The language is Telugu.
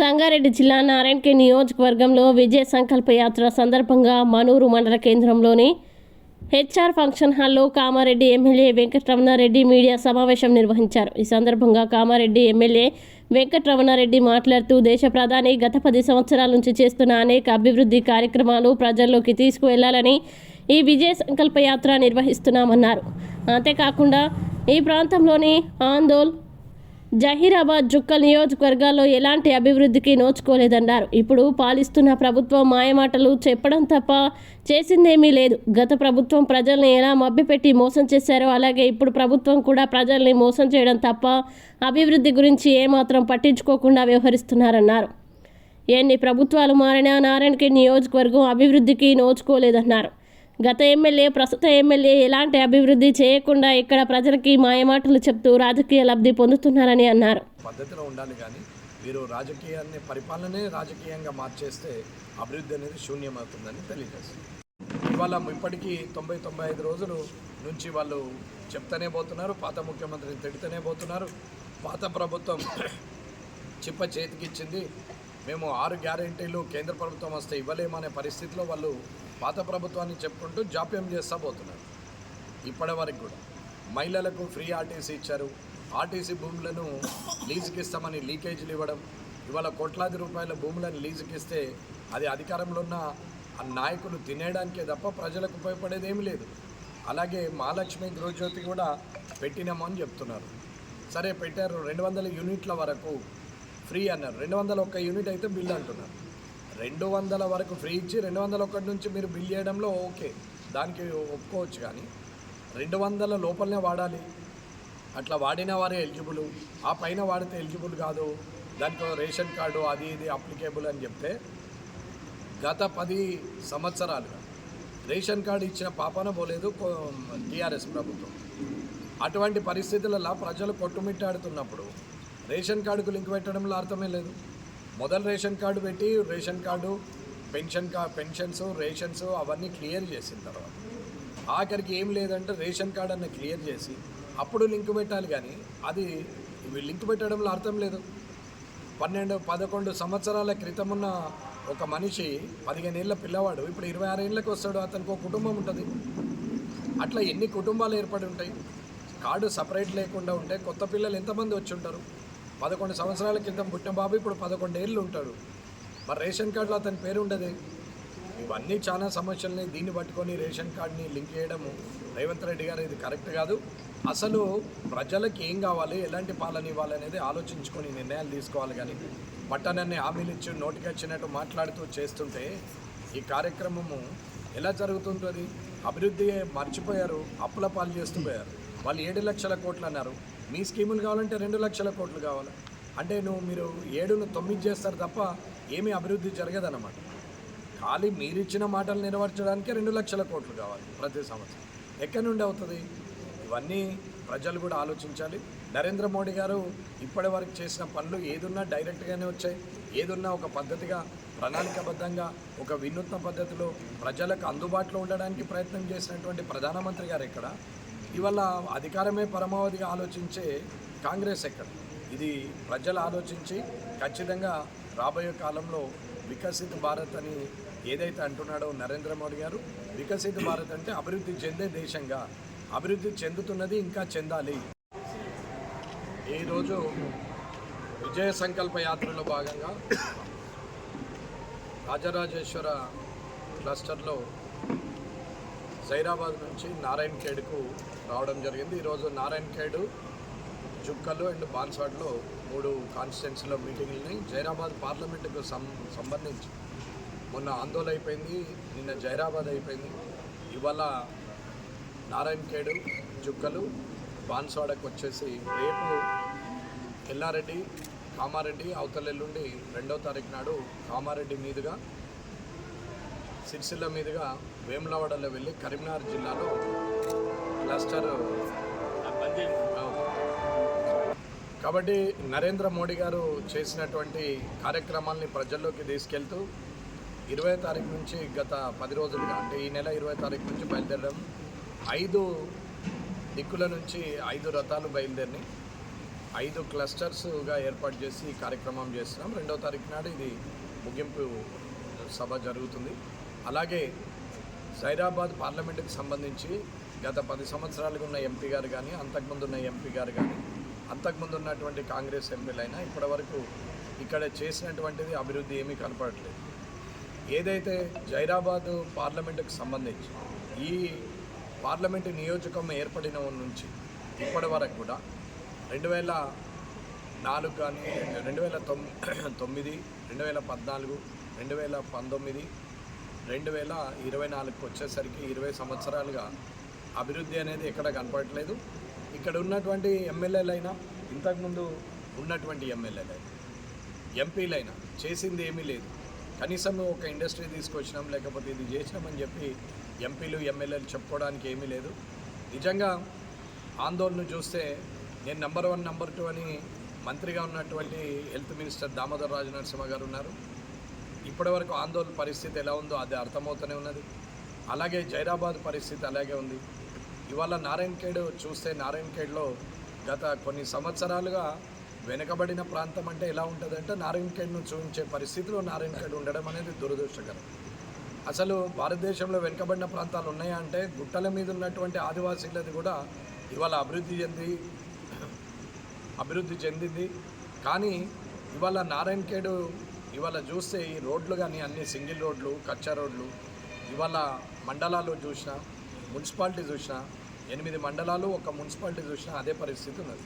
సంగారెడ్డి జిల్లా నారాయణఖేడ్ నియోజకవర్గంలో విజయ సంకల్ప యాత్ర సందర్భంగా మనూరు మండల కేంద్రంలోని హెచ్ఆర్ ఫంక్షన్ హాల్లో కామారెడ్డి ఎమ్మెల్యే వెంకటరమణారెడ్డి మీడియా సమావేశం నిర్వహించారు. ఈ సందర్భంగా కామారెడ్డి ఎమ్మెల్యే వెంకటరమణారెడ్డి మాట్లాడుతూ దేశ ప్రధాని గత 10 సంవత్సరాల నుంచి చేస్తున్న అనేక అభివృద్ధి కార్యక్రమాలు ప్రజల్లోకి తీసుకువెళ్లాలని ఈ విజయ సంకల్ప యాత్ర నిర్వహిస్తున్నామన్నారు. అంతేకాకుండా ఈ ప్రాంతంలోని ఆందోళ్, జహీరాబాద్, జుక్కల్ నియోజకవర్గాల్లో ఎలాంటి అభివృద్ధికి నోచుకోలేదన్నారు. ఇప్పుడు పాలిస్తున్న ప్రభుత్వం మాయమాటలు చెప్పడం తప్ప చేసిందేమీ లేదు. గత ప్రభుత్వం ప్రజల్ని ఎలా మభ్యపెట్టి మోసం చేశారో అలాగే ఇప్పుడు ప్రభుత్వం కూడా ప్రజల్ని మోసం చేయడం తప్ప అభివృద్ధి గురించి ఏమాత్రం పట్టించుకోకుండా వ్యవహరిస్తున్నారన్నారు. ఎన్ని ప్రభుత్వాలు మారినా నారాయణఖేడ్ నియోజకవర్గం అభివృద్ధికి నోచుకోలేదన్నారు. గత ఎమ్మెల్యే, ప్రస్తుత ఎమ్మెల్యే ఎలాంటి అభివృద్ధి చేయకుండా ఇక్కడ ప్రజలకి మాయమాటలు చెప్తూ రాజకీయ లబ్ధి పొందుతున్నారని అన్నారు. పద్ధతిలో ఉండాలి కానీ మీరు రాజకీయాన్ని పరిపాలనే రాజకీయంగా మార్చేస్తే అభివృద్ధి అనేది శూన్యమవుతుందని తెలియజేస్తుంది. ఇవాళ ఇప్పటికీ 90-95 రోజులు నుంచి వాళ్ళు చెప్తూనే పోతున్నారు, పాత ముఖ్యమంత్రిని తిడుతూనే పోతున్నారు. పాత ప్రభుత్వం చిప్ప చేతికిచ్చింది, మేము 6 గ్యారెంటీలు కేంద్ర ప్రభుత్వం వస్తే ఇవ్వలేమనే పరిస్థితిలో వాళ్ళు పాత ప్రభుత్వాన్ని చెప్పుకుంటూ జాప్యం చేస్తూ పోతున్నారు. ఇప్పటి వరకు కూడా మహిళలకు ఫ్రీ ఆర్టీసీ ఇచ్చారు, ఆర్టీసీ భూములను లీజుకి ఇస్తామని లీకేజీలు ఇవ్వడం, ఇవాళ కోట్లాది రూపాయల భూములను లీజుకి ఇస్తే అది అధికారంలో ఉన్న ఆ నాయకులు తినేయడానికే తప్ప ప్రజలకు ఉపయోగపడేది ఏమీ లేదు. అలాగే మహాలక్ష్మి గృహజ్యోతి కూడా పెట్టినామని చెప్తున్నారు. సరే పెట్టారు, 200 యూనిట్ల వరకు ఫ్రీ అన్నారు. 201 యూనిట్ అయితే బిల్ అంటున్నారు. 200 వరకు ఫ్రీ ఇచ్చి 201 నుంచి మీరు బిల్ చేయడంలో ఓకే, దానికి ఒప్పుకోవచ్చు. కానీ 200 లోపలనే వాడాలి, అట్లా వాడిన వారే ఎలిజిబుల్, ఆ పైన వాడితే ఎలిజిబుల్ కాదు, దానికి రేషన్ కార్డు అది ఇది అప్లికేబుల్ అని చెప్తే గత 10 సంవత్సరాలుగా రేషన్ కార్డు ఇచ్చిన పాపన పోలేదు టీఆర్ఎస్ ప్రభుత్వం. అటువంటి పరిస్థితులలో ప్రజలు కొట్టుమిట్టాడుతున్నప్పుడు రేషన్ కార్డుకు లింక్ పెట్టడంలో అర్థమే లేదు. మొదలు రేషన్ కార్డు పెట్టి రేషన్ కార్డు పెన్షన్స్ రేషన్స్ అవన్నీ క్లియర్ చేసిన తర్వాత ఆఖరికి ఏం లేదంటే రేషన్ కార్డు అన్న క్లియర్ చేసి అప్పుడు లింక్ పెట్టాలి. కానీ అది లింక్ పెట్టడంలో అర్థం లేదు. 12-11 సంవత్సరాల క్రితం ఉన్న ఒక మనిషి 15 ఏళ్ళ పిల్లవాడు ఇప్పుడు 26 ఏళ్ళకి వస్తాడు, అతనికి ఒక కుటుంబం ఉంటుంది. అట్లా ఎన్ని కుటుంబాలు ఏర్పడి ఉంటాయి? కార్డు సపరేట్ లేకుండా ఉంటే కొత్త పిల్లలు ఎంతమంది వచ్చి ఉంటారు? 11 సంవత్సరాల క్రితం పుట్టిన బాబు ఇప్పుడు 11 ఏళ్ళు ఉంటాడు, మరి రేషన్ కార్డులో అతని పేరు ఉండదు. ఇవన్నీ చాలా సమస్యలని దీన్ని పట్టుకొని రేషన్ కార్డుని లింక్ చేయడము రేవంత్ రెడ్డి గారు ఇది కరెక్ట్ కాదు. అసలు ప్రజలకు ఏం కావాలి, ఎలాంటి పాలన ఇవ్వాలనేది ఆలోచించుకొని నిర్ణయాలు తీసుకోవాలి. కానీ పట్టణాన్ని హామీలు ఇచ్చి నోటికి వచ్చినట్టు మాట్లాడుతూ చేస్తుంటే ఈ కార్యక్రమము ఎలా జరుగుతుంటుంది? అభివృద్ధి మర్చిపోయారు, అప్పుల పాలు చేస్తూ పోయారు. వాళ్ళు 7 లక్షల కోట్లు అన్నారు, మీ స్కీములు కావాలంటే 2 లక్షల కోట్లు కావాలి. అంటే మీరు 7ను 9 చేస్తారు తప్ప ఏమీ అభివృద్ధి జరగదన్నమాట. ఖాళీ మీరిచ్చిన మాటలు నెరవేర్చడానికే 2 లక్షల కోట్లు కావాలి ప్రతి సంవత్సరం. ఎక్కడి నుండి అవుతుంది? ఇవన్నీ ప్రజలు కూడా ఆలోచించాలి. నరేంద్ర మోడీ గారు ఇప్పటి వరకు చేసిన పనులు ఏదున్నా డైరెక్ట్గానే వచ్చాయి, ఏదున్నా ఒక పద్ధతిగా ప్రణాళికాబద్ధంగా ఒక వినూత్న పద్ధతిలో ప్రజలకు అందుబాటులో ఉండడానికి ప్రయత్నం చేసినటువంటి ప్రధానమంత్రి గారు ఎక్కడ? ఇవాళ అధికారమే పరమావధిగా ఆలోచించే కాంగ్రెస్ ఎక్కడ? ఇది ప్రజలు ఆలోచించి ఖచ్చితంగా రాబోయే కాలంలో వికసిత్ భారత్ అని ఏదైతే అంటున్నాడో నరేంద్ర మోడీ గారు, వికసిత్ భారత్ అంటే అభివృద్ధి చెందే దేశంగా, అభివృద్ధి చెందుతున్నది, ఇంకా చెందాలి. ఈరోజు విజయ సంకల్ప యాత్రలో భాగంగా రాజరాజేశ్వర క్లస్టర్లో జైరాబాద్ నుంచి నారాయణఖేడ్కు రావడం జరిగింది. ఈరోజు నారాయణఖేడ్, జుక్కలు అండ్ బాన్స్వాడ్లో 3 కాన్స్టిట్యున్సీలో మీటింగ్లని జైరాబాద్ పార్లమెంటుకు సంబంధించి మొన్న ఆందోళన అయిపోయింది, నిన్న జైరాబాద్ అయిపోయింది. ఇవాళ నారాయణఖేడ్, జుక్కలు, బాన్స్వాడకు వచ్చేసి రేపు ఎల్లారెడ్డి, కామారెడ్డి, అవతలెల్లుండి 2వ తారీఖు నాడు కామారెడ్డి మీదుగా సిరిసిల్ల మీదుగా వేములవాడలో వెళ్ళి కరీంనగర్ జిల్లాలో క్లస్టర్. కాబట్టి నరేంద్ర మోడీ గారు చేసినటువంటి కార్యక్రమాల్ని ప్రజల్లోకి తీసుకెళ్తూ 20వ తారీఖు నుంచి గత 10 రోజులుగా అంటే ఈ నెల 20వ తారీఖు నుంచి బయలుదేరడం 5 దిక్కుల నుంచి 5 రథాలు బయలుదేరినాయి. 5 క్లస్టర్స్గా ఏర్పాటు చేసి ఈ కార్యక్రమం చేస్తున్నాం. 2వ తారీఖు నాడు ఇది ముగింపు సభ జరుగుతుంది. అలాగే సైరాబాద్ పార్లమెంటుకి సంబంధించి గత 10 సంవత్సరాలుగా ఉన్న ఎంపీ గారు కానీ, అంతకుముందు ఉన్న ఎంపీ గారు కానీ, అంతకుముందు ఉన్నటువంటి కాంగ్రెస్ ఎంపీలైనా ఇప్పటివరకు ఇక్కడ చేసినటువంటిది అభివృద్ధి ఏమీ కనపడట్లేదు. ఏదైతే జైరాబాద్ పార్లమెంటుకు సంబంధించి ఈ పార్లమెంటు నియోజకవర్గం ఏర్పడిన నుంచి ఇప్పటి వరకు కూడా 2004 కానీ 2009, 2014, 2019, 2024 వచ్చేసరికి 20 సంవత్సరాలుగా అభివృద్ధి అనేది ఎక్కడ కనపడట్లేదు. ఇక్కడ ఉన్నటువంటి ఎమ్మెల్యేలైనా, ఇంతకుముందు ఉన్నటువంటి ఎమ్మెల్యేలైనా, ఎంపీలైనా చేసింది ఏమీ లేదు. కనీసం ఒక ఇండస్ట్రీ తీసుకొచ్చినాం, లేకపోతే ఇది చేసినామని చెప్పి ఎంపీలు ఎమ్మెల్యేలు చెప్పుకోవడానికి ఏమీ లేదు. నిజంగా ఆందోళన చూస్తే నేను నెంబర్ 1, నెంబర్ 2 అని మంత్రిగా ఉన్నటువంటి హెల్త్ మినిస్టర్ దామోదర్ రాజ నరసింహ గారు ఉన్నారు. ఇప్పటివరకు ఆందోళన పరిస్థితి ఎలా ఉందో అది అర్థమవుతూనే ఉన్నది. అలాగే జైరాబాద్ పరిస్థితి అలాగే ఉంది. ఇవాళ నారాయణఖేడ్ చూస్తే నారాయణఖేడ్లో గత కొన్ని సంవత్సరాలుగా వెనుకబడిన ప్రాంతం అంటే ఎలా ఉంటుందంటే నారాయణఖేడ్ను చూపించే పరిస్థితిలో నారాయణఖేడ్ ఉండడం అనేది దురదృష్టకరం. అసలు భారతదేశంలో వెనుకబడిన ప్రాంతాలు ఉన్నాయా అంటే గుట్టల మీద ఉన్నటువంటి ఆదివాసీలది కూడా ఇవాళ అభివృద్ధి చెందింది. కానీ ఇవాళ నారాయణఖేడ్ ఇవాళ చూస్తే ఈ రోడ్లు కానీ అన్ని సింగిల్ రోడ్లు, కచ్చా రోడ్లు, ఇవాళ మండలాలు చూసినా, మున్సిపాలిటీ చూసినా, 8 మండలాలు, 1 మున్సిపాలిటీ చూసినా అదే పరిస్థితి ఉన్నది.